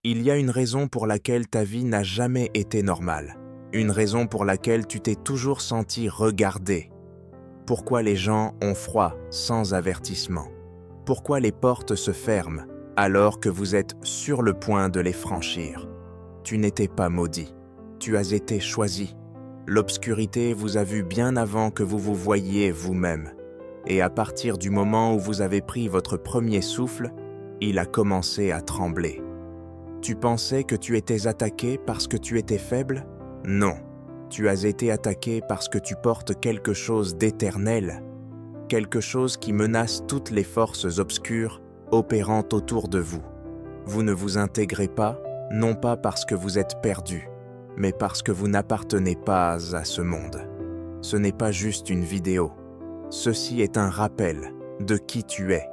Il y a une raison pour laquelle ta vie n'a jamais été normale. Une raison pour laquelle tu t'es toujours senti regardé. Pourquoi les gens ont froid sans avertissement? Pourquoi les portes se ferment alors que vous êtes sur le point de les franchir? Tu n'étais pas maudit. Tu as été choisi. L'obscurité vous a vu bien avant que vous vous voyiez vous-même. Et à partir du moment où vous avez pris votre premier souffle, il a commencé à trembler. Tu pensais que tu étais attaqué parce que tu étais faible? Non. Tu as été attaqué parce que tu portes quelque chose d'éternel, quelque chose qui menace toutes les forces obscures opérant autour de vous. Vous ne vous intégrez pas, non pas parce que vous êtes perdu, mais parce que vous n'appartenez pas à ce monde. Ce n'est pas juste une vidéo. Ceci est un rappel de qui tu es,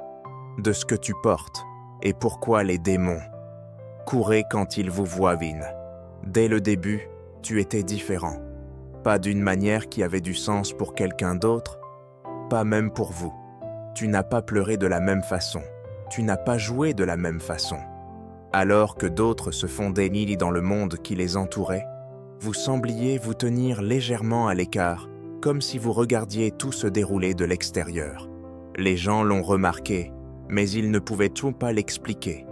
de ce que tu portes et pourquoi les démons. Courez quand ils vous voisinent. Dès le début, tu étais différent. Pas d'une manière qui avait du sens pour quelqu'un d'autre, pas même pour vous. Tu n'as pas pleuré de la même façon. Tu n'as pas joué de la même façon. Alors que d'autres se font des nids dans le monde qui les entourait, vous sembliez vous tenir légèrement à l'écart, comme si vous regardiez tout se dérouler de l'extérieur. Les gens l'ont remarqué, mais ils ne pouvaient tout pas l'expliquer.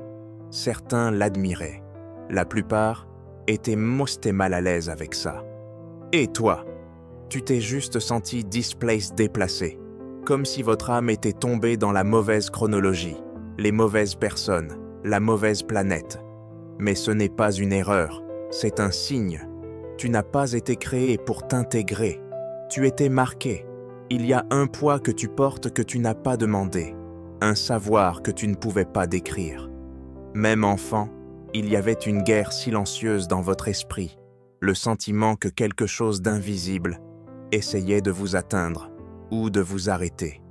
Certains l'admiraient. La plupart étaient mal à l'aise avec ça. Et toi, tu t'es juste senti displaced, déplacé, comme si votre âme était tombée dans la mauvaise chronologie, les mauvaises personnes, la mauvaise planète. Mais ce n'est pas une erreur, c'est un signe. Tu n'as pas été créé pour t'intégrer. Tu étais marqué. Il y a un poids que tu portes que tu n'as pas demandé, un savoir que tu ne pouvais pas décrire. Même enfant, il y avait une guerre silencieuse dans votre esprit, le sentiment que quelque chose d'invisible essayait de vous atteindre ou de vous arrêter.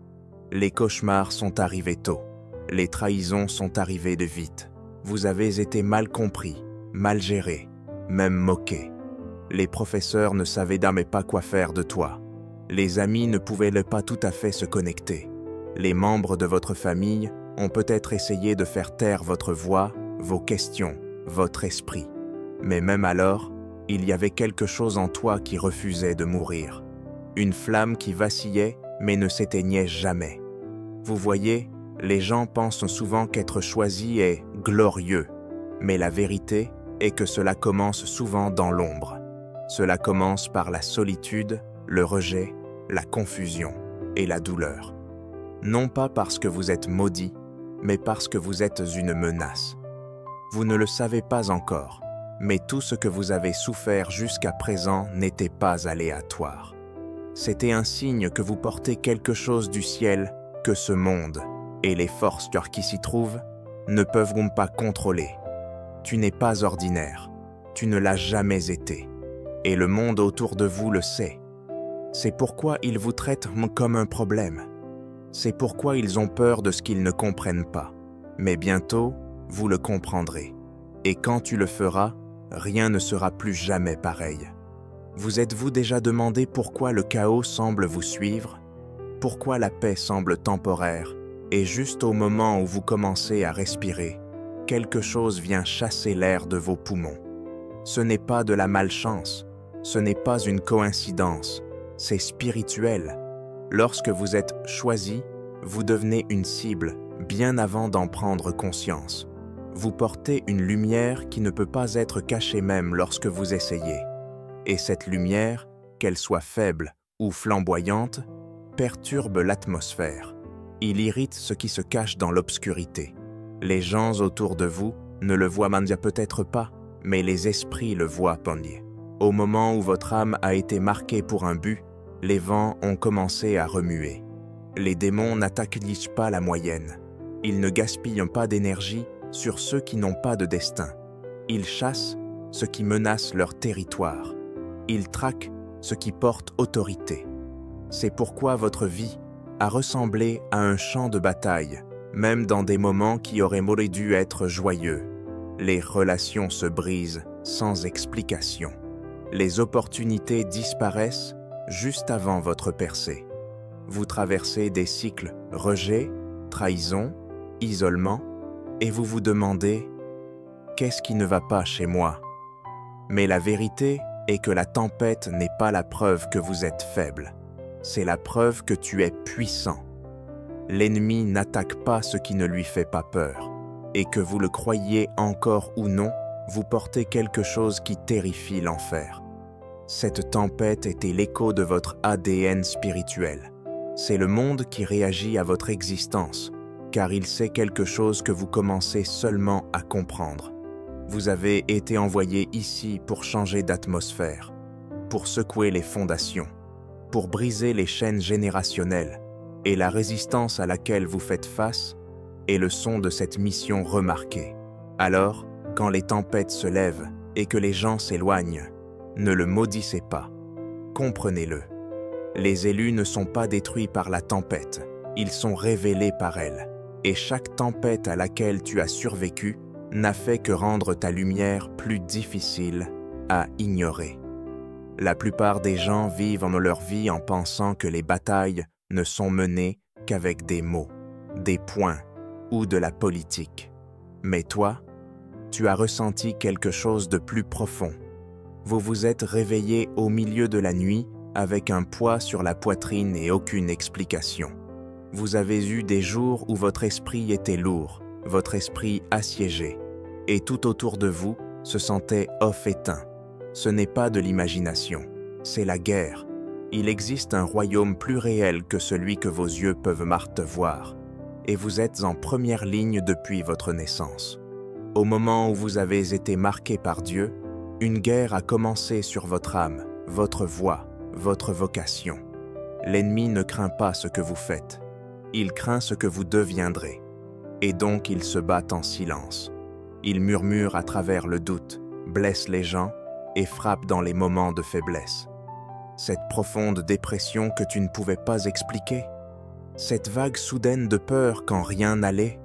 Les cauchemars sont arrivés tôt. Les trahisons sont arrivées de vite. Vous avez été mal compris, mal géré, même moqué. Les professeurs ne savaient jamais pas quoi faire de toi. Les amis ne pouvaient pas tout à fait se connecter. Les membres de votre famille ont peut-être essayé de faire taire votre voix, vos questions, votre esprit. Mais même alors, il y avait quelque chose en toi qui refusait de mourir. Une flamme qui vacillait mais ne s'éteignait jamais. Vous voyez, les gens pensent souvent qu'être choisi est glorieux, mais la vérité est que cela commence souvent dans l'ombre. Cela commence par la solitude, le rejet, la confusion et la douleur. Non pas parce que vous êtes maudit, mais parce que vous êtes une menace. Vous ne le savez pas encore, mais tout ce que vous avez souffert jusqu'à présent n'était pas aléatoire. C'était un signe que vous portez quelque chose du ciel que ce monde et les forces qui s'y trouvent ne peuvent pas contrôler. Tu n'es pas ordinaire, tu ne l'as jamais été, et le monde autour de vous le sait. C'est pourquoi ils vous traitent comme un problème. C'est pourquoi ils ont peur de ce qu'ils ne comprennent pas. Mais bientôt, vous le comprendrez. Et quand tu le feras, rien ne sera plus jamais pareil. Vous êtes-vous déjà demandé pourquoi le chaos semble vous suivre? Pourquoi la paix semble temporaire? Et juste au moment où vous commencez à respirer, quelque chose vient chasser l'air de vos poumons. Ce n'est pas de la malchance, ce n'est pas une coïncidence, c'est spirituel. Lorsque vous êtes choisi, vous devenez une cible bien avant d'en prendre conscience. Vous portez une lumière qui ne peut pas être cachée même lorsque vous essayez. Et cette lumière, qu'elle soit faible ou flamboyante, perturbe l'atmosphère. Il irrite ce qui se cache dans l'obscurité. Les gens autour de vous ne le voient peut-être pas, mais les esprits le voient. Au moment où votre âme a été marquée pour un but, les vents ont commencé à remuer. Les démons n'attaquent pas la moyenne. Ils ne gaspillent pas d'énergie sur ceux qui n'ont pas de destin. Ils chassent ce qui menace leur territoire. Ils traquent ce qui porte autorité. C'est pourquoi votre vie a ressemblé à un champ de bataille, même dans des moments qui auraient dû être joyeux. Les relations se brisent sans explication. Les opportunités disparaissent juste avant votre percée. Vous traversez des cycles rejet, trahison, isolement, et vous vous demandez « qu'est-ce qui ne va pas chez moi? Mais la vérité est que la tempête n'est pas la preuve que vous êtes faible. C'est la preuve que tu es puissant. L'ennemi n'attaque pas ce qui ne lui fait pas peur. Et que vous le croyiez encore ou non, vous portez quelque chose qui terrifie l'enfer. Cette tempête était l'écho de votre ADN spirituel. C'est le monde qui réagit à votre existence, car il sait quelque chose que vous commencez seulement à comprendre. Vous avez été envoyé ici pour changer d'atmosphère, pour secouer les fondations, pour briser les chaînes générationnelles, et la résistance à laquelle vous faites face est le son de cette mission remarquée. Alors, quand les tempêtes se lèvent et que les gens s'éloignent, ne le maudissez pas. Comprenez-le. Les élus ne sont pas détruits par la tempête, ils sont révélés par elle. Et chaque tempête à laquelle tu as survécu n'a fait que rendre ta lumière plus difficile à ignorer. La plupart des gens vivent en leur vie en pensant que les batailles ne sont menées qu'avec des mots, des points ou de la politique. Mais toi, tu as ressenti quelque chose de plus profond. Vous vous êtes réveillé au milieu de la nuit avec un poids sur la poitrine et aucune explication. Vous avez eu des jours où votre esprit était lourd, votre esprit assiégé, et tout autour de vous se sentait off éteint. Ce n'est pas de l'imagination, c'est la guerre. Il existe un royaume plus réel que celui que vos yeux peuvent voir, et vous êtes en première ligne depuis votre naissance. Au moment où vous avez été marqué par Dieu, une guerre a commencé sur votre âme, votre voix, votre vocation. L'ennemi ne craint pas ce que vous faites, il craint ce que vous deviendrez, et donc il se bat en silence. Il murmure à travers le doute, blesse les gens et frappe dans les moments de faiblesse. Cette profonde dépression que tu ne pouvais pas expliquer, cette vague soudaine de peur quand rien n'allait,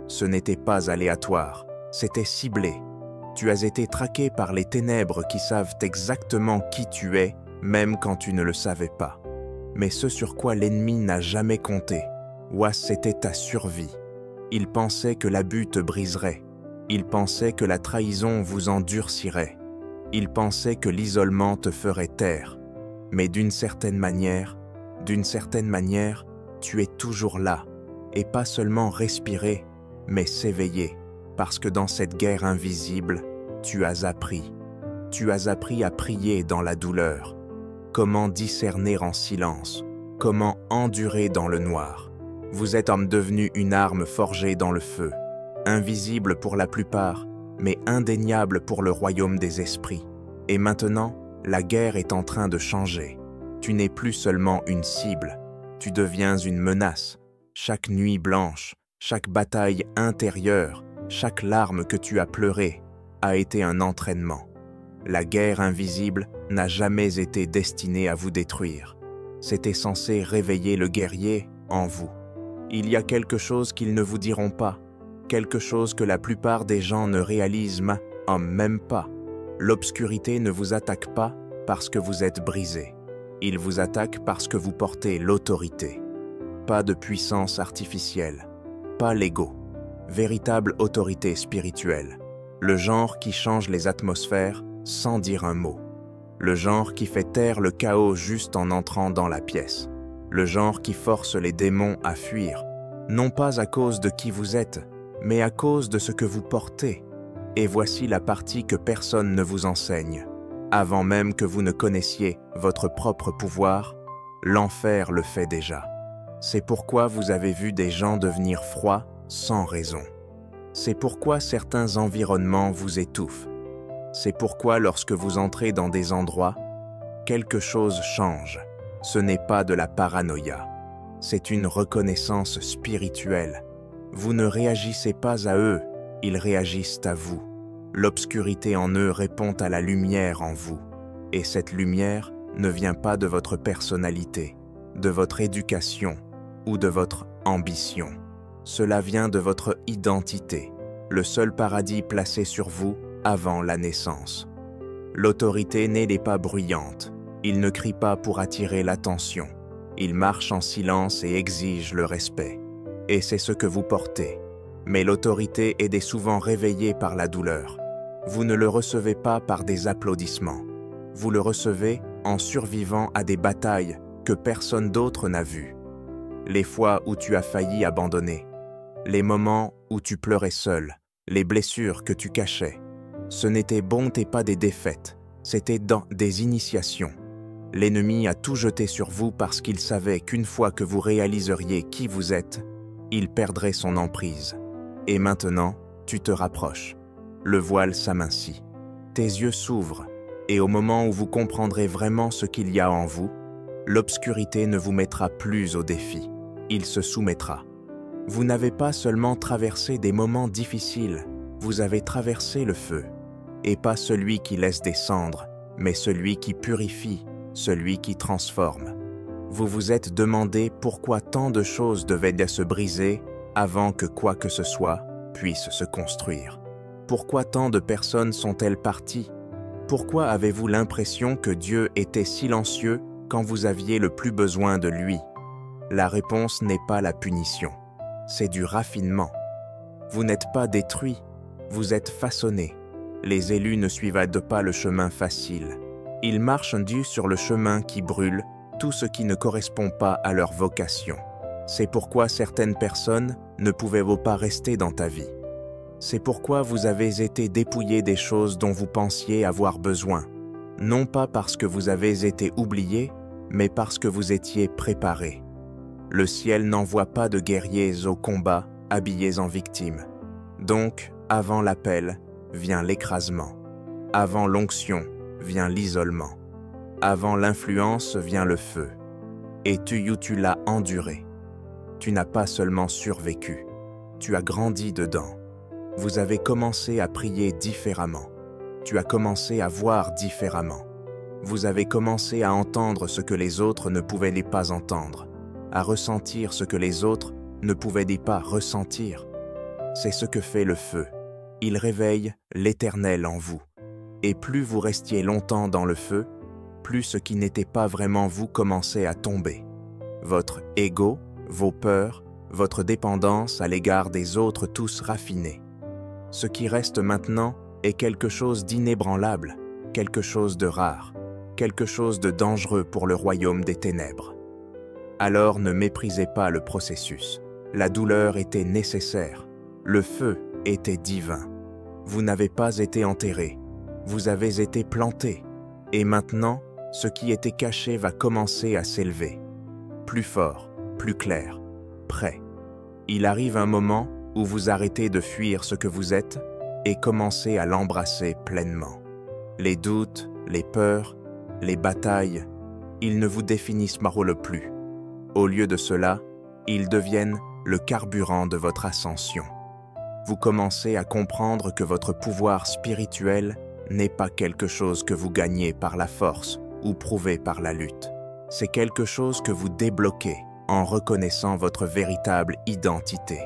ce n'était pas aléatoire, c'était ciblé. Tu as été traqué par les ténèbres qui savent exactement qui tu es, même quand tu ne le savais pas. Mais ce sur quoi l'ennemi n'a jamais compté, c'était ta survie. Il pensait que l'abus te briserait. Il pensait que la trahison vous endurcirait. Il pensait que l'isolement te ferait taire. Mais d'une certaine manière, tu es toujours là, et pas seulement respirer, mais s'éveiller, parce que dans cette guerre invisible, tu as appris. Tu as appris à prier dans la douleur, comment discerner en silence, comment endurer dans le noir. Vous êtes devenu une arme forgée dans le feu, invisible pour la plupart, mais indéniable pour le royaume des esprits. Et maintenant, la guerre est en train de changer. Tu n'es plus seulement une cible, tu deviens une menace. Chaque nuit blanche, chaque bataille intérieure, chaque larme que tu as pleurée a été un entraînement. La guerre invisible n'a jamais été destinée à vous détruire. C'était censé réveiller le guerrier en vous. Il y a quelque chose qu'ils ne vous diront pas, quelque chose que la plupart des gens ne réalisent même pas. L'obscurité ne vous attaque pas parce que vous êtes brisé. Il vous attaque parce que vous portez l'autorité. Pas de puissance artificielle, pas l'ego, véritable autorité spirituelle. Le genre qui change les atmosphères sans dire un mot. Le genre qui fait taire le chaos juste en entrant dans la pièce. Le genre qui force les démons à fuir, non pas à cause de qui vous êtes, mais à cause de ce que vous portez. Et voici la partie que personne ne vous enseigne. Avant même que vous ne connaissiez votre propre pouvoir, l'enfer le fait déjà. C'est pourquoi vous avez vu des gens devenir froids sans raison. C'est pourquoi certains environnements vous étouffent. C'est pourquoi lorsque vous entrez dans des endroits, quelque chose change. Ce n'est pas de la paranoïa. C'est une reconnaissance spirituelle. Vous ne réagissez pas à eux, ils réagissent à vous. L'obscurité en eux répond à la lumière en vous. Et cette lumière ne vient pas de votre personnalité, de votre éducation ou de votre ambition. Cela vient de votre identité, le seul paradis placé sur vous avant la naissance. L'autorité n'est pas bruyante, il ne crie pas pour attirer l'attention, il marche en silence et exige le respect. Et c'est ce que vous portez. Mais l'autorité est souvent réveillée par la douleur. Vous ne le recevez pas par des applaudissements. Vous le recevez en survivant à des batailles que personne d'autre n'a vues. Les fois où tu as failli abandonner, les moments où tu pleurais seul, les blessures que tu cachais. Ce n'était pas des défaites, c'était dans des initiations. L'ennemi a tout jeté sur vous parce qu'il savait qu'une fois que vous réaliseriez qui vous êtes, il perdrait son emprise. Et maintenant, tu te rapproches. Le voile s'amincit. Tes yeux s'ouvrent, et au moment où vous comprendrez vraiment ce qu'il y a en vous, l'obscurité ne vous mettra plus au défi. Il se soumettra. Vous n'avez pas seulement traversé des moments difficiles, vous avez traversé le feu. Et pas celui qui laisse des cendres, mais celui qui purifie, celui qui transforme. Vous vous êtes demandé pourquoi tant de choses devaient se briser avant que quoi que ce soit puisse se construire. Pourquoi tant de personnes sont-elles parties? Pourquoi avez-vous l'impression que Dieu était silencieux quand vous aviez le plus besoin de lui? La réponse n'est pas la punition, c'est du raffinement. Vous n'êtes pas détruit, vous êtes façonné. Les élus ne suivent pas le chemin facile. Ils marchent sur le chemin qui brûle tout ce qui ne correspond pas à leur vocation. C'est pourquoi certaines personnes ne pouvaient pas rester dans ta vie. C'est pourquoi vous avez été dépouillé des choses dont vous pensiez avoir besoin, non pas parce que vous avez été oublié, mais parce que vous étiez préparé. Le ciel n'envoie pas de guerriers au combat habillés en victimes. Donc, avant l'appel, vient l'écrasement. Avant l'onction, vient l'isolement. Avant l'influence, vient le feu. Et tu l'as enduré. Tu n'as pas seulement survécu, tu as grandi dedans. Vous avez commencé à prier différemment. Tu as commencé à voir différemment. Vous avez commencé à entendre ce que les autres ne pouvaient pas entendre, à ressentir ce que les autres ne pouvaient pas ressentir. C'est ce que fait le feu. Il réveille l'Éternel en vous. Et plus vous restiez longtemps dans le feu, plus ce qui n'était pas vraiment vous commençait à tomber. Votre ego, vos peurs, votre dépendance à l'égard des autres tous raffinés. Ce qui reste maintenant est quelque chose d'inébranlable, quelque chose de rare, quelque chose de dangereux pour le royaume des ténèbres. Alors ne méprisez pas le processus. La douleur était nécessaire. Le feu était divin. Vous n'avez pas été enterré. Vous avez été planté. Et maintenant, ce qui était caché va commencer à s'élever. Plus fort, plus clair, prêt. Il arrive un moment où vous arrêtez de fuir ce que vous êtes et commencez à l'embrasser pleinement. Les doutes, les peurs, les batailles, ils ne vous définissent plus. Au lieu de cela, ils deviennent le carburant de votre ascension. Vous commencez à comprendre que votre pouvoir spirituel n'est pas quelque chose que vous gagnez par la force ou prouvez par la lutte. C'est quelque chose que vous débloquez en reconnaissant votre véritable identité.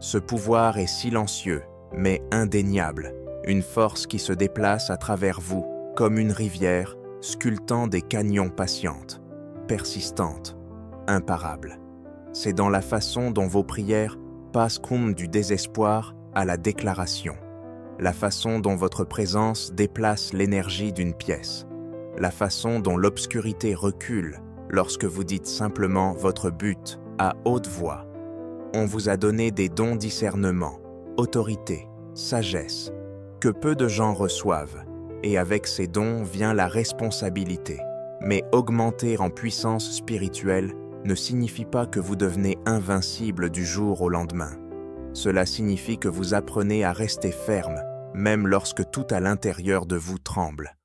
Ce pouvoir est silencieux, mais indéniable, une force qui se déplace à travers vous comme une rivière sculptant des canyons patientes, persistantes, imparables. C'est dans la façon dont vos prières passent comme du désespoir à la déclaration, la façon dont votre présence déplace l'énergie d'une pièce, la façon dont l'obscurité recule lorsque vous dites simplement votre but à haute voix. On vous a donné des dons discernement, autorité, sagesse, que peu de gens reçoivent, et avec ces dons vient la responsabilité. Mais augmenter en puissance spirituelle ne signifie pas que vous devenez invincible du jour au lendemain. Cela signifie que vous apprenez à rester ferme, même lorsque tout à l'intérieur de vous tremble.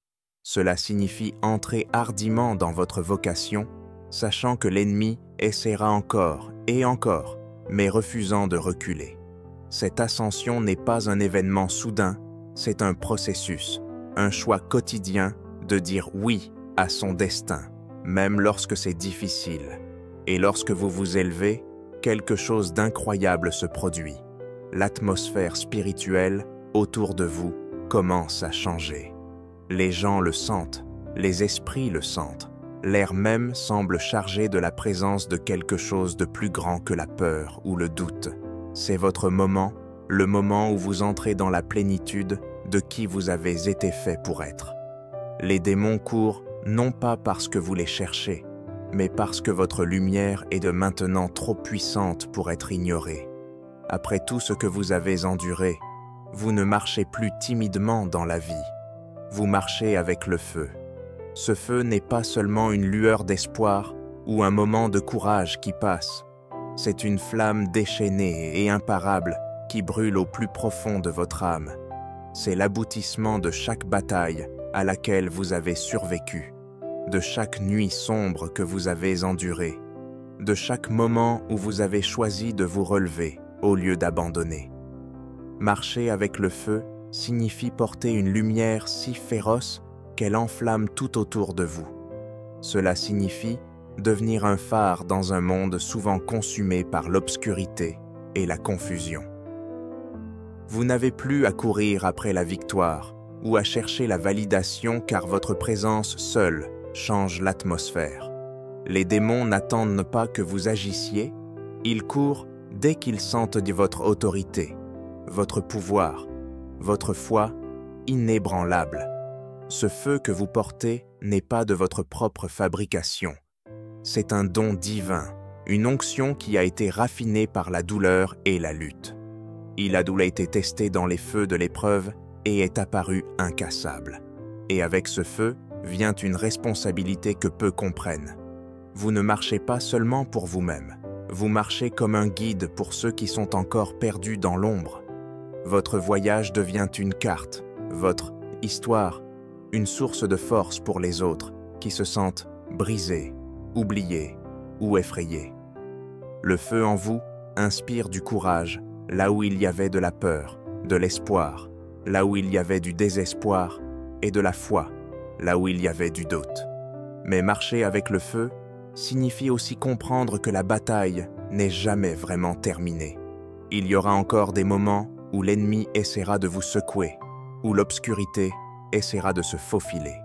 Cela signifie entrer hardiment dans votre vocation, sachant que l'ennemi essaiera encore et encore, mais refusant de reculer. Cette ascension n'est pas un événement soudain, c'est un processus, un choix quotidien de dire oui à son destin, même lorsque c'est difficile. Et lorsque vous vous élevez, quelque chose d'incroyable se produit. L'atmosphère spirituelle autour de vous commence à changer. Les gens le sentent, les esprits le sentent. L'air même semble chargé de la présence de quelque chose de plus grand que la peur ou le doute. C'est votre moment, le moment où vous entrez dans la plénitude de qui vous avez été fait pour être. Les démons courent non pas parce que vous les cherchez, mais parce que votre lumière est de maintenant trop puissante pour être ignorée. Après tout ce que vous avez enduré, vous ne marchez plus timidement dans la vie. Vous marchez avec le feu. Ce feu n'est pas seulement une lueur d'espoir ou un moment de courage qui passe. C'est une flamme déchaînée et imparable qui brûle au plus profond de votre âme. C'est l'aboutissement de chaque bataille à laquelle vous avez survécu, de chaque nuit sombre que vous avez endurée, de chaque moment où vous avez choisi de vous relever au lieu d'abandonner. Marcher avec le feu signifie porter une lumière si féroce qu'elle enflamme tout autour de vous. Cela signifie devenir un phare dans un monde souvent consumé par l'obscurité et la confusion. Vous n'avez plus à courir après la victoire ou à chercher la validation car votre présence seule change l'atmosphère. Les démons n'attendent pas que vous agissiez, ils courent dès qu'ils sentent votre autorité, votre pouvoir, votre foi inébranlable. Ce feu que vous portez n'est pas de votre propre fabrication. C'est un don divin, une onction qui a été raffinée par la douleur et la lutte. Il a été testé dans les feux de l'épreuve et est apparu incassable. Et avec ce feu vient une responsabilité que peu comprennent. Vous ne marchez pas seulement pour vous-même, vous marchez comme un guide pour ceux qui sont encore perdus dans l'ombre. Votre voyage devient une carte, votre histoire, une source de force pour les autres qui se sentent brisés, oubliés ou effrayés. Le feu en vous inspire du courage là où il y avait de la peur, de l'espoir, là où il y avait du désespoir et de la foi, là où il y avait du doute. Mais marcher avec le feu signifie aussi comprendre que la bataille n'est jamais vraiment terminée. Il y aura encore des moments où l'ennemi essaiera de vous secouer, où l'obscurité essaiera de se faufiler.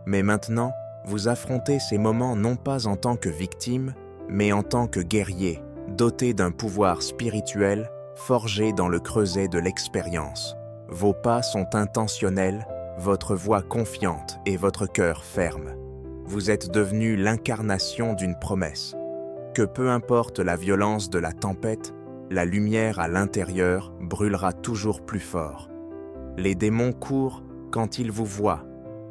Mais maintenant, vous affrontez ces moments non pas en tant que victime, mais en tant que guerrier, doté d'un pouvoir spirituel forgé dans le creuset de l'expérience. Vos pas sont intentionnels, votre voix confiante et votre cœur ferme. Vous êtes devenu l'incarnation d'une promesse, que peu importe la violence de la tempête, la lumière à l'intérieur brûlera toujours plus fort. Les démons courent quand ils vous voient,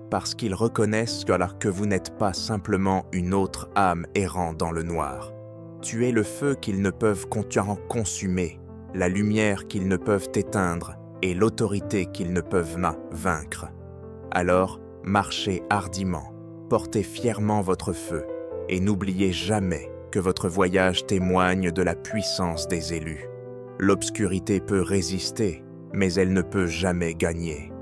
parce qu'ils reconnaissent que vous n'êtes pas simplement une autre âme errant dans le noir. Tu es le feu qu'ils ne peuvent consumer, la lumière qu'ils ne peuvent éteindre et l'autorité qu'ils ne peuvent vaincre. Alors, marchez hardiment, portez fièrement votre feu et n'oubliez jamais que votre voyage témoigne de la puissance des élus. L'obscurité peut résister, mais elle ne peut jamais gagner.